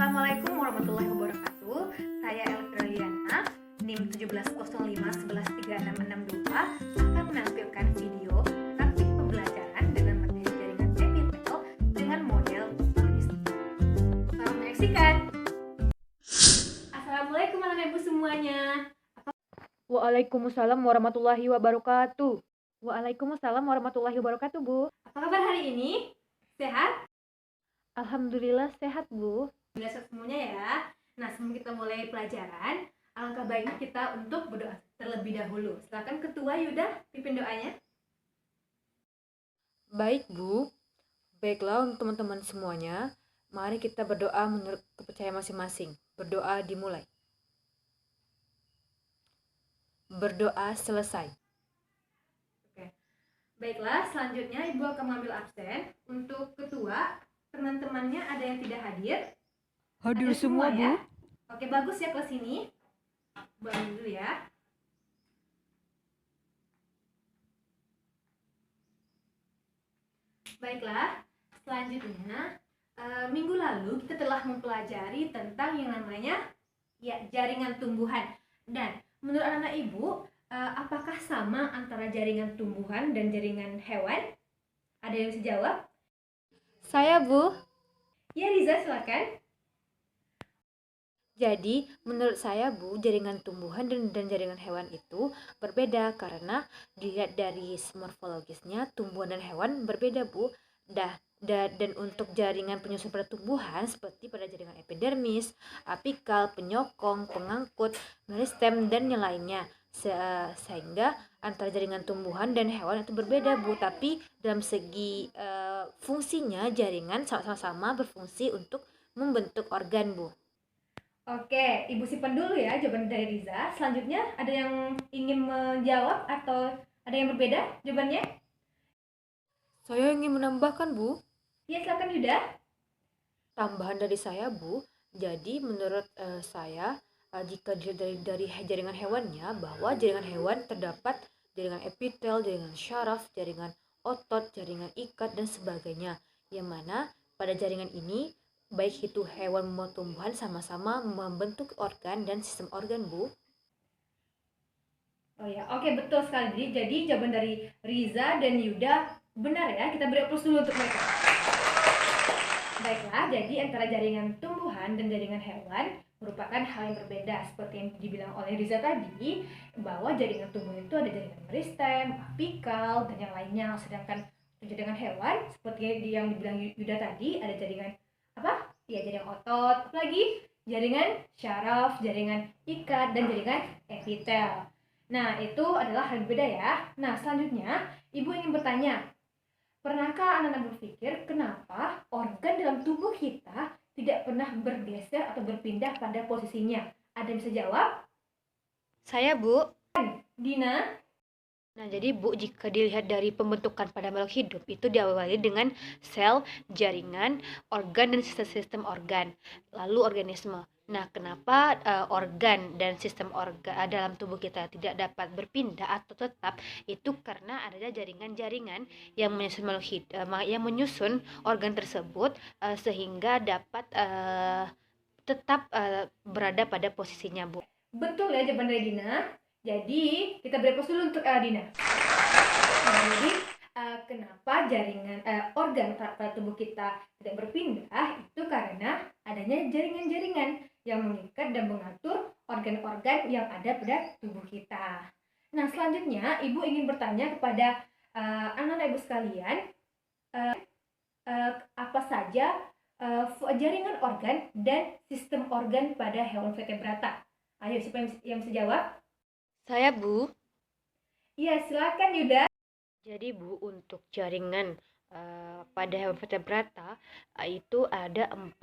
Assalamualaikum warahmatullahi wabarakatuh. Saya Elfreliana, NIM 1705113662 akan menampilkan video praktik pembelajaran dengan materi jaringan epitel dengan model logistik. Selamat menyaksikan. Assalamualaikum anak ibu semuanya. Waalaikumsalam warahmatullahi wabarakatuh. Waalaikumsalam warahmatullahi wabarakatuh, Bu. Apa kabar hari ini? Sehat? Alhamdulillah sehat, Bu. Sehat semuanya ya. Nah, sebelum kita mulai pelajaran, alangkah baiknya kita untuk berdoa terlebih dahulu. Silakan Ketua Yuda pimpin doanya. Baik, Bu. Baiklah untuk teman-teman semuanya, mari kita berdoa menurut kepercayaan masing-masing. Berdoa dimulai. Berdoa selesai. Oke. Baiklah, selanjutnya Ibu akan mengambil absen. Untuk ketua, teman-temannya ada yang tidak hadir? Hadir Ada semua, Bu. ya? Oke, bagus ya kelas ini. Bangun dulu ya. Baiklah, selanjutnya minggu lalu kita telah mempelajari tentang yang namanya jaringan tumbuhan. Dan menurut anak-anak Ibu, apakah sama antara jaringan tumbuhan dan jaringan hewan? Ada yang bisa jawab? Saya, Bu. Ya, Riza, silakan. Jadi, menurut saya, Bu, jaringan tumbuhan dan jaringan hewan itu berbeda karena dilihat dari morfologisnya, tumbuhan dan hewan berbeda, Bu. Dan untuk jaringan penyusun pada tumbuhan seperti pada jaringan epidermis, apikal, penyokong, pengangkut, meristem, dan yang lainnya. Sehingga antara jaringan tumbuhan dan hewan itu berbeda, Bu. Tapi dalam segi fungsinya, jaringan sama-sama berfungsi untuk membentuk organ, Bu. Oke, Ibu simpan dulu ya jawaban dari Riza. Selanjutnya ada yang ingin menjawab atau ada yang berbeda jawabannya? Saya ingin menambahkan, Bu. Ya, silakan Yuda. Tambahan dari saya, Bu. Jadi menurut saya, jika dilihat dari jaringan hewannya, bahwa jaringan hewan terdapat jaringan epitel, jaringan syaraf, jaringan otot, jaringan ikat, dan sebagainya. Yang mana pada jaringan ini, baik itu hewan maupun tumbuhan sama-sama membentuk organ dan sistem organ, Bu. Oh ya, oke, betul sekali. Jadi jawaban dari Riza dan Yuda benar ya. Kita beri aplaus dulu untuk mereka. Baiklah, jadi antara jaringan tumbuhan dan jaringan hewan merupakan hal yang berbeda. Seperti yang dibilang oleh Riza tadi, bahwa jaringan tumbuhan itu ada jaringan meristem, apikal, dan yang lainnya. Sedangkan jaringan hewan, seperti yang dibilang Yuda tadi, ada jaringan apa? Ya, jaringan otot, lagi jaringan syaraf, jaringan ikat, dan jaringan epitel. Nah, itu adalah hal berbeda ya. Nah, selanjutnya, Ibu ingin bertanya, pernahkah anak-anak berpikir kenapa organ dalam tubuh kita tidak pernah bergeser atau berpindah pada posisinya? Ada yang bisa jawab? Saya, Bu. Dina? Nah, jadi Bu, jika dilihat dari pembentukan pada makhluk hidup, itu diawali dengan sel, jaringan, organ, dan sistem organ, lalu organisme. Nah, kenapa organ dan sistem organ dalam tubuh kita tidak dapat berpindah atau tetap? Itu karena adanya jaringan-jaringan yang menyusun makhluk hidup, yang menyusun organ tersebut sehingga dapat tetap berada pada posisinya, Bu. Betul ya jawaban dari Dina. Jadi kita beri aplaus dulu untuk Dina. Nah, jadi kenapa jaringan organ pada tubuh kita tidak berpindah itu karena adanya jaringan-jaringan yang mengikat dan mengatur organ-organ yang ada pada tubuh kita. Nah, selanjutnya Ibu ingin bertanya kepada anak-anak Ibu sekalian, apa saja jaringan organ dan sistem organ pada hewan vertebrata. Ayo, siapa yang bisa jawab? Saya, Bu. Iya, silakan Yuda. Jadi, Bu, untuk jaringan pada hewan vertebrata itu ada 4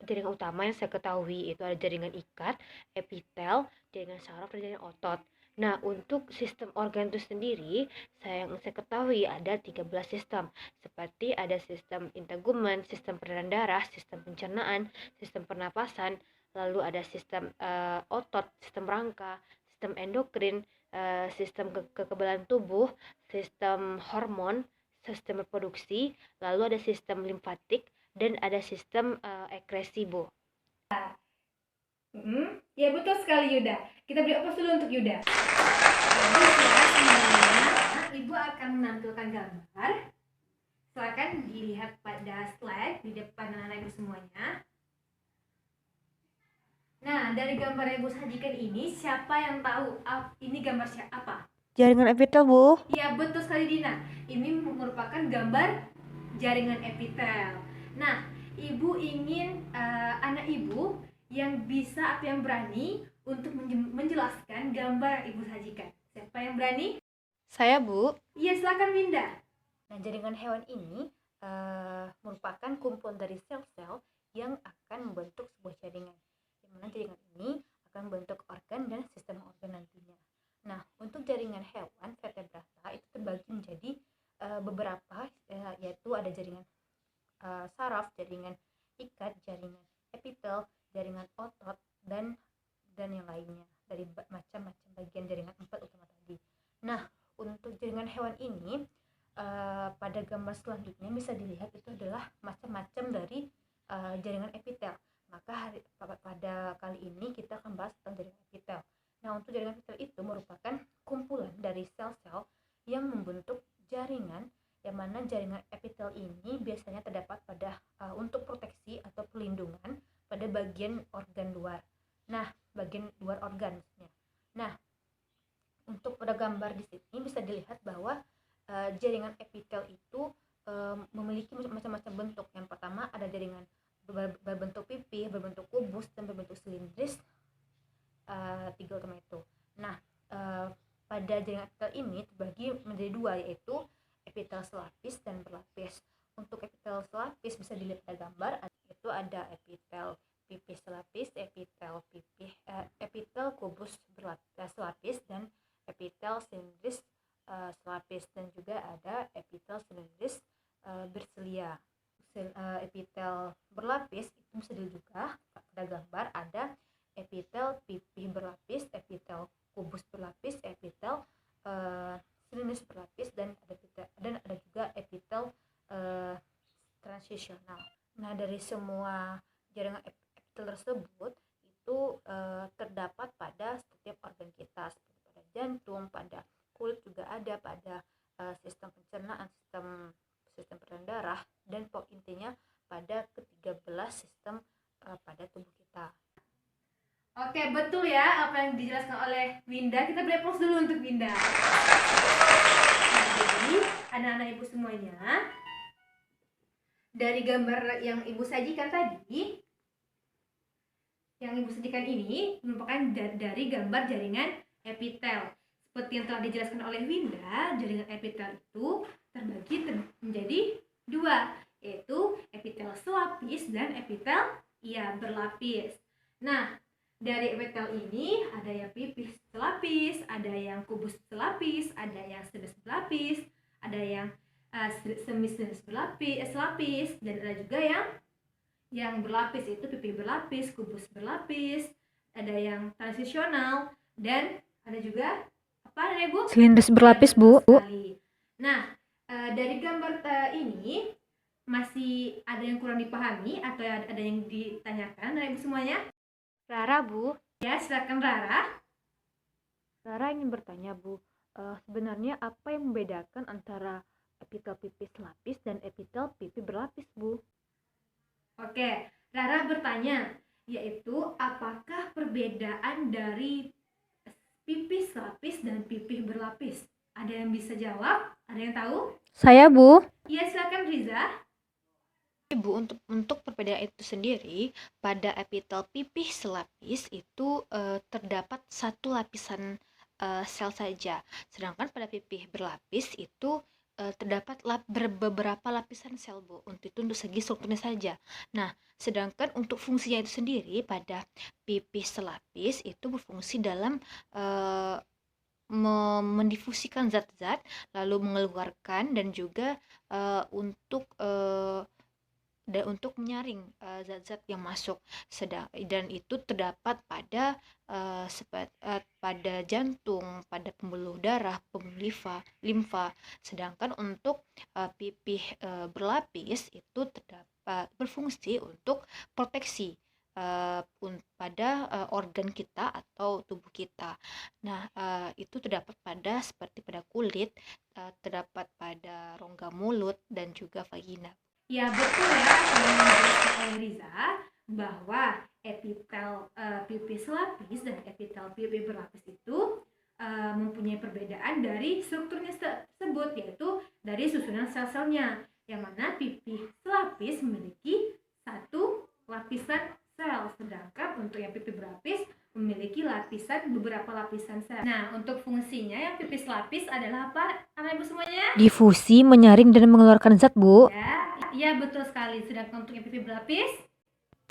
jaringan utama yang saya ketahui. Itu ada jaringan ikat, epitel, jaringan saraf, dan jaringan otot. Nah, untuk sistem organ itu sendiri, saya ketahui ada 13 sistem. Seperti ada sistem integumen, sistem peredaran darah, sistem pencernaan, sistem pernapasan, lalu ada sistem otot, sistem rangka, sistem endokrin, sistem kekebalan tubuh, sistem hormon, sistem reproduksi, lalu ada sistem limfatik, dan ada sistem ekspresi, Bu. Ya betul sekali Yuda. Kita beri aplaus dulu untuk Yuda. Bagus ya semuanya. Ibu akan menampilkan gambar. Silakan dilihat pada slide di depan anak-anak ibu semuanya. Nah, dari gambar yang ibu sajikan ini, siapa yang tahu ini gambar siapa? Jaringan epitel, Bu. Ya betul sekali Dina. Ini merupakan gambar jaringan epitel. Nah, ibu ingin anak ibu yang bisa atau yang berani untuk menjelaskan gambar yang ibu sajikan. Siapa yang berani? Saya, Bu. Iya, silakan Winda. Nah, jaringan hewan ini merupakan kumpulan dari sel-sel yang akan membentuk sebuah jaringan. Di mana jaringan ini akan membentuk organ dan sistem organ nantinya. Nah, untuk jaringan hewan vertebrata itu terbagi menjadi beberapa, yaitu ada jaringan saraf, jaringan ikat, jaringan epitel, jaringan otot, dan yang lainnya dari macam-macam bagian jaringan 4 utama tadi. Nah, untuk jaringan hewan ini pada gambar selanjutnya bisa dilihat itu adalah macam-macam dari jaringan epitel. Maka pada kali ini kita akan bahas tentang jaringan epitel. Nah, untuk jaringan epitel itu merupakan kumpulan dari sel-sel yang membentuk jaringan, yang mana jaringan epitel ini biasanya terdapat pada untuk proteksi atau perlindungan pada bagian organ luar. Nah, bagian luar organ. Nah, untuk pada gambar di sini bisa dilihat bahwa jaringan epitel itu memiliki macam-macam bentuk. Yang pertama ada jaringan berbentuk pipih, berbentuk kubus, dan berbentuk silindris. 3 utama itu. Nah, pada jaringan epitel ini terbagi menjadi 2, yaitu epitel selapis dan berlapis. Untuk epitel selapis bisa dilihat pada gambar, itu ada epitel pipih selapis, epitel kubus selapis, dan epitel silindris selapis, dan juga ada epitel silindris berselia. Epitel berlapis itu bisa dilihat juga pada gambar, ada epitel pipih berlapis, epitel kubus berlapis, epitel silindris berlapis, dan ada juga epitel transisional. Nah, dari semua jaringan epitel tersebut itu terdapat pada setiap organ kita, seperti pada jantung, pada kulit juga ada, pada sistem pencernaan, sistem peredaran darah, dan intinya pada ke-13 sistem pada tubuh kita. Oke, betul ya apa yang dijelaskan oleh Winda. Kita beri aplaus dulu untuk Winda. Nah, jadi anak-anak ibu semuanya, dari gambar yang ibu sajikan tadi, yang ibu sajikan ini merupakan dari gambar jaringan epitel. Seperti yang telah dijelaskan oleh Winda, jaringan epitel itu terbagi menjadi 2, yaitu epitel selapis dan epitel berlapis. Nah, dari epitel ini ada yang pipih selapis, ada yang kubus selapis, ada yang silindris berlapis, ada yang semi-silindris selapis, dan ada juga yang berlapis, itu pipih berlapis, kubus berlapis, ada yang transisional, dan ada juga apa ya Bu? Silindris berlapis, Bu. Nah, dari gambar ini masih ada yang kurang dipahami atau ada yang ditanyakan dari ibu semuanya? Rara, Bu. Ya, silakan Rara. Rara ingin bertanya, Bu, sebenarnya apa yang membedakan antara epitel pipih selapis dan epitel pipih berlapis, Bu? Oke, Rara bertanya, yaitu apakah perbedaan dari pipih selapis dan pipih berlapis? Ada yang bisa jawab? Ada yang tahu? Saya, Bu. Iya, silakan Riza. Bu, untuk perbedaan itu sendiri, pada epitel pipih selapis itu terdapat satu lapisan sel saja, sedangkan pada pipih berlapis itu terdapat beberapa lapisan sel, Bu. Untuk segi strukturnya saja. Nah, sedangkan untuk fungsinya itu sendiri, pada pipih selapis itu berfungsi dalam mendifusikan zat-zat, lalu mengeluarkan, dan juga untuk menyaring zat-zat yang masuk, dan itu terdapat pada pada jantung, pada pembuluh darah, pembuluh limfa. Sedangkan untuk pipih berlapis itu berfungsi untuk proteksi pada organ kita atau tubuh kita. Nah, itu terdapat seperti pada kulit, terdapat pada rongga mulut dan juga vagina. Ya betul ya, yang dijelaskan oleh Riza bahwa epitel pipis lapis dan epitel pipis berlapis itu mempunyai perbedaan dari strukturnya tersebut, yaitu dari susunan sel-selnya, yang mana pipis lapis memiliki satu lapisan sel, sedangkan untuk yang pipis berlapis memiliki beberapa lapisan sel. Nah, untuk fungsinya yang pipis lapis adalah apa, anak ibu semuanya? Difusi, menyaring dan mengeluarkan zat, Bu. Ya betul sekali. Sedangkan untuk yang pipis berlapis,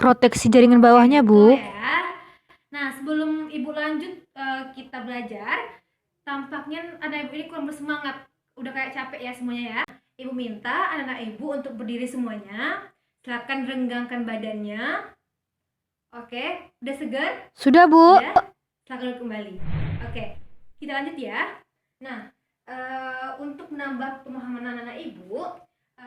Proteksi jaringan bawahnya, Bu. Ya. Nah, sebelum ibu lanjut kita belajar, tampaknya anak ibu ini kurang bersemangat. Udah kayak capek ya semuanya ya. Ibu minta anak-anak ibu untuk berdiri semuanya. Silakan renggangkan badannya. Oke, udah segar? Sudah, Bu. Udah? Silakan kembali. Oke, kita lanjut ya. Nah, untuk menambah pemahaman anak-anak ibu,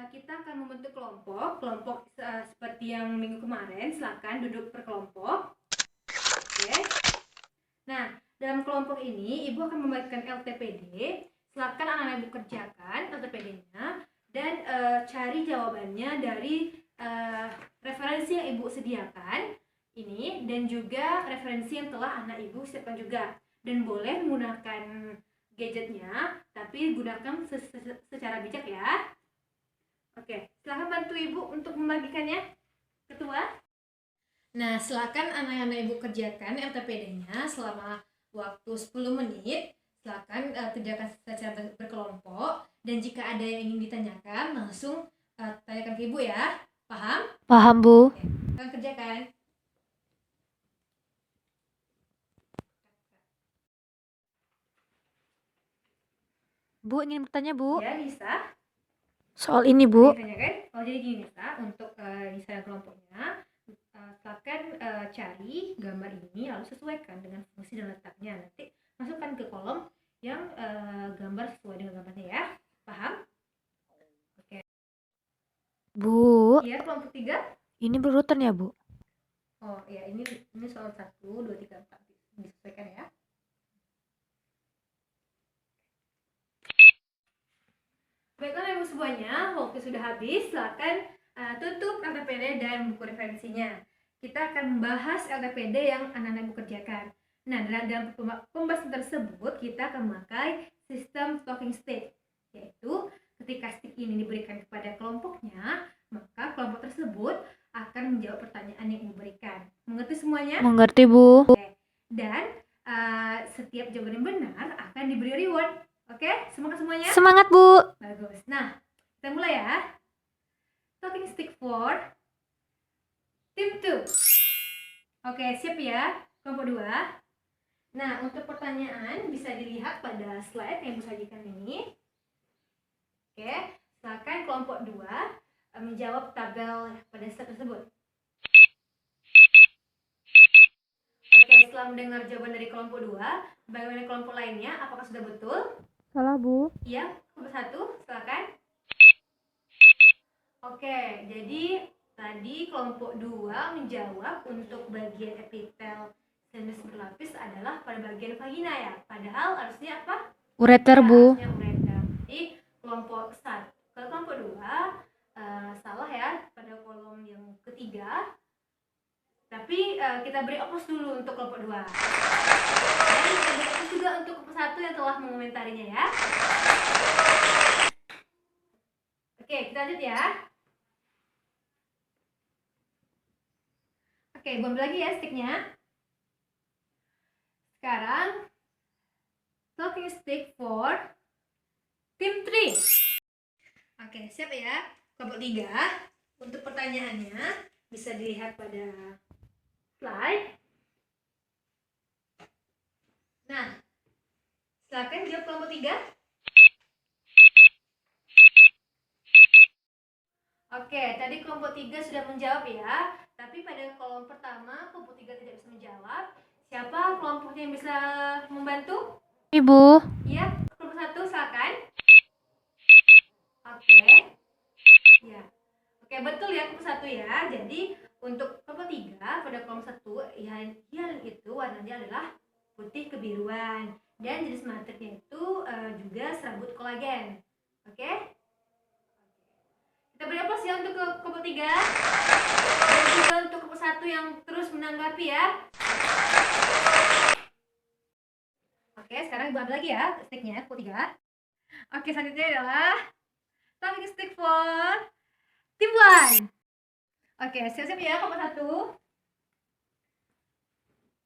kita akan membentuk kelompok seperti yang minggu kemarin. Silakan duduk per kelompok. Oke. Nah, dalam kelompok ini ibu akan membagikan LTPD. Silakan anak-anak ibu kerjakan LTPD-nya dan cari jawabannya dari referensi yang ibu sediakan ini, dan juga referensi yang telah anak ibu siapkan juga. Dan boleh menggunakan gadgetnya, tapi gunakan secara bijak ya. Oke, silakan bantu ibu untuk membagikannya, ketua. Nah, silakan anak-anak ibu kerjakan LTPD-nya selama waktu 10 menit. Silakan kerjakan secara berkelompok, dan jika ada yang ingin ditanyakan langsung tanyakan ke ibu ya. Paham? Paham, Bu. Oke, silakan kerjakan. Bu, ingin bertanya, Bu. Ya, bisa. Soal ini, Bu. Ditanyakan. Oh, jadi gini, Nisa, untuk Nisa dan kelompoknya, silakan cari gambar ini lalu sesuaikan dengan fungsi dan letaknya. Nanti masukkan ke kolom yang gambar sesuai dengan gambarnya ya. Paham? Oke. Bu. Iya, kelompok 3. Ini berurutan ya, Bu? Oh, ya, ini soal 1, 2, 3, 4. Disesuaikan ya. Baiklah ibu semuanya, waktu sudah habis. Silakan tutup LTPD dan buku referensinya. Kita akan membahas LTPD yang anak-anak ibu kerjakan. Nah, dalam pembahasan tersebut kita akan memakai sistem talking stick, yaitu ketika stick ini diberikan kepada kelompoknya, maka kelompok tersebut akan menjawab pertanyaan yang ibu berikan. Mengerti semuanya? Mengerti, Bu. Oke. Dan setiap jawaban yang benar akan diberi reward. Oke, semangat semuanya? Semangat, Bu. Bagus. Nah, kita mulai ya. Talking stick for Team 2. Oke, siap ya, kelompok 2. Nah, untuk pertanyaan bisa dilihat pada slide yang ibu sajikan ini. Oke, silakan kelompok 2 menjawab tabel pada slide tersebut. Oke, setelah mendengar jawaban dari kelompok 2, bagaimana kelompok lainnya? Apakah sudah betul? Salah, Bu. Iya, kelompok 1, silakan. Oke, jadi tadi kelompok 2 menjawab untuk bagian epitel sinus berlapis adalah pada bagian vagina ya. Padahal harusnya apa? Ureter, Ya, Bu. harusnya ureter. Jadi kelompok 1. Kalau kelompok 2 salah ya pada kolom yang ketiga. Tapi kita beri oplos dulu untuk kelompok 2. Dan kita beri oplos juga untuk kelompok 1 yang telah mengomentarinya ya. Oke, kita lanjut ya. Oke, buang lagi ya sticknya. Sekarang talking stick for Team 3. Oke, siap ya kelompok 3. Untuk pertanyaannya bisa dilihat pada slide. Nah, silakan jawab kelompok 3. Oke, tadi kelompok 3 sudah menjawab ya. Tapi pada kolom pertama kelompok 3 tidak bisa menjawab. Siapa kelompoknya yang bisa membantu? Ibu. Iya, kelompok 1 silakan. Oke. Ya. Oke, Oke, betul ya kelompok 1 ya. Jadi untuk kelompok 3 pada kelompok 1 hialin itu warnanya adalah putih kebiruan dan jenis materinya itu juga serabut kolagen. Oke? Kita beri aplaus ya untuk kelompok 3 dan juga untuk kelompok 1 yang terus menanggapi ya. Oke, sekarang Ibu ambil lagi ya sticknya kelompok 3. Oke, selanjutnya adalah talking stick for Team 1. Oke, siap-siap ya kelompok 1.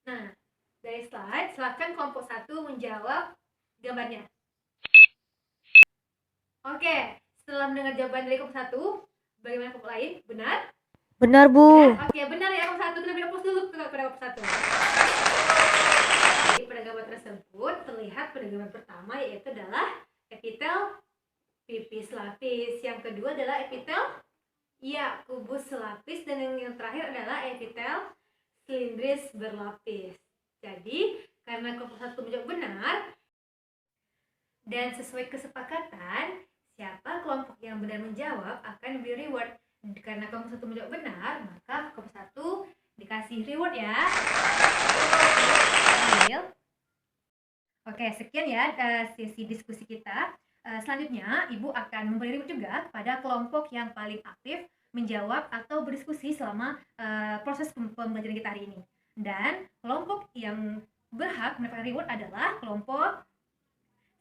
Nah, dari slide, silakan kelompok 1 menjawab gambarnya. Oke, setelah mendengar jawaban dari kelompok 1, bagaimana kelompok lain? Benar? Benar, Bu. Benar? Oke, benar ya kelompok 1. Kita beri aplaus dulu kepada kelompok 1. Jadi pada gambar tersebut terlihat pada gambar pertama yaitu adalah epitel pipis lapis. Yang kedua adalah epitel kubus selapis, dan yang terakhir adalah epitel silindris berlapis. Jadi karena kelompok 1 menjawab benar dan sesuai kesepakatan, siapa kelompok yang benar menjawab akan diberi reward. Karena kelompok 1 menjawab benar, maka kelompok 1 dikasih reward ya. Oke, sekian ya sesi diskusi kita. Selanjutnya, Ibu akan memberi reward juga kepada kelompok yang paling aktif menjawab atau berdiskusi selama proses pembelajaran kita hari ini. Dan kelompok yang berhak mendapatkan reward adalah kelompok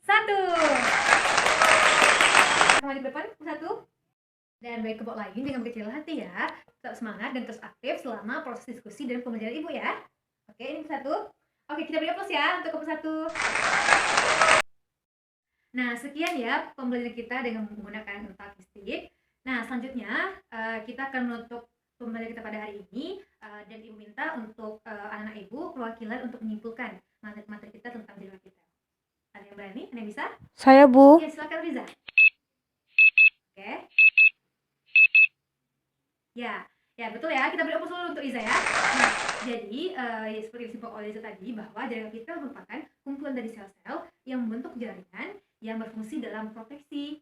1. Kembali ke depan, 1. Dan bagi kelompok lain dengan berkecil hati ya, tetap semangat dan terus aktif selama proses diskusi dan pembelajaran Ibu ya. Oke, ini 1. Oke, kita beri aplaus ya untuk kelompok 1. Nah, sekian ya pembelajaran kita dengan menggunakan talking stick. Nah, selanjutnya kita akan menutup pembelajaran kita pada hari ini dan Ibu minta untuk anak-anak Ibu perwakilan untuk menyimpulkan materi kita tentang jaringan kita. Ada yang berani? Ada yang bisa? Saya, Bu. Ya, silakan Riza. Oke. Ya betul ya. Kita beri aplaus dulu untuk Riza ya. Nah, jadi ya, seperti disimpulkan oleh Riza tadi bahwa jaringan kita merupakan kumpulan dari sel-sel yang membentuk jaringan yang berfungsi dalam proteksi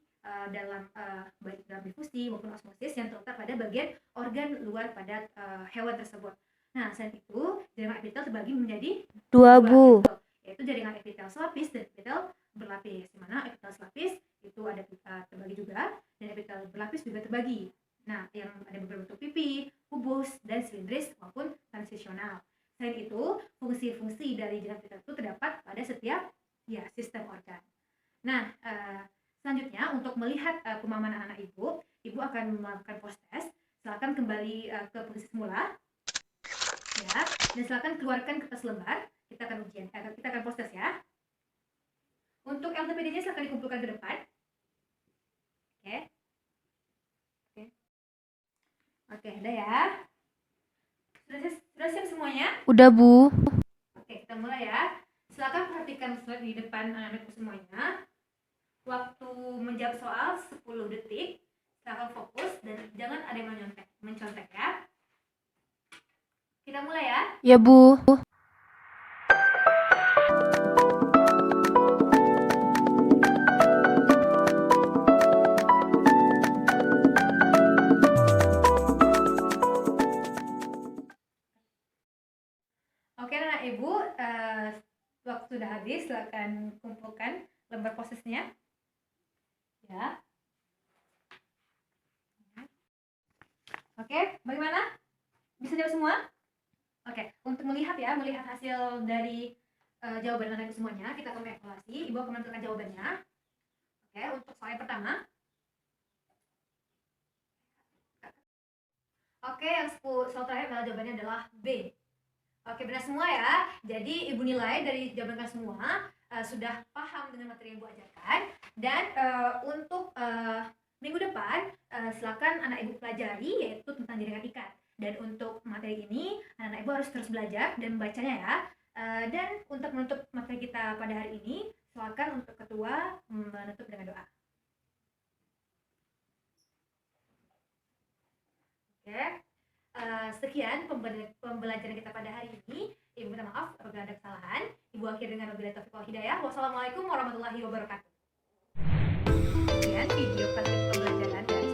dalam baik dalam difusi maupun osmosis yang terletak pada bagian organ luar pada hewan tersebut. Nah, selain itu jaringan epitel terbagi menjadi 2, Bu. Yaitu jaringan epitel selapis dan epitel berlapis. Di mana epitel selapis itu ada terbagi juga dan epitel berlapis juga terbagi. Nah, yang ada berbentuk pipi, kubus, dan silindris maupun transisional. Selain itu, fungsi-fungsi dari jaringan epitel itu terdapat pada setiap sistem organ. Nah, selanjutnya untuk melihat pemahaman anak-anak Ibu akan melakukan post test. Silakan kembali ke posisi semula, ya, dan silakan keluarkan kertas lembar. Kita akan ujian, kita akan post test ya. Untuk LTPD-nya silakan dikumpulkan ke depan. Oke, udah ya. Sudah siap semuanya? Udah, Bu. Oke, kita mulai ya. Silakan perhatikan slide di depan anak-anak semuanya. Waktu menjawab soal 10 detik. Silakan fokus dan jangan ada yang mencontek ya. Kita mulai ya. Ya, Bu. Oke, anak Ibu, waktu sudah habis, silakan kumpulkan lembar posesnya. Ya. Oke, bagaimana? Bisa jawab semua? Oke, untuk melihat hasil dari jawaban anak Ibu semuanya, kita akan mengevaluasi. Ibu akan menentukan jawabannya. Oke, untuk soal yang pertama. Oke, yang soal terakhir adalah jawabannya adalah B. Oke, benar semua ya. Jadi Ibu nilai dari jawaban kalian semua sudah paham dengan materi yang Ibu ajarkan. Dan untuk minggu depan silakan anak Ibu pelajari yaitu tentang jaringan ikat. Dan untuk materi ini anak Ibu harus terus belajar dan membacanya ya. Dan untuk menutup materi kita pada hari ini, silakan untuk ketua menutup dengan doa. Oke. Sekian pembelajaran kita pada hari ini. Ibu minta maaf apabila ada kesalahan. Ibu akhiri dengan wabillahi taufiq wal hidayah. Wassalamualaikum warahmatullahi wabarakatuh. Sekian video pembelajaran dari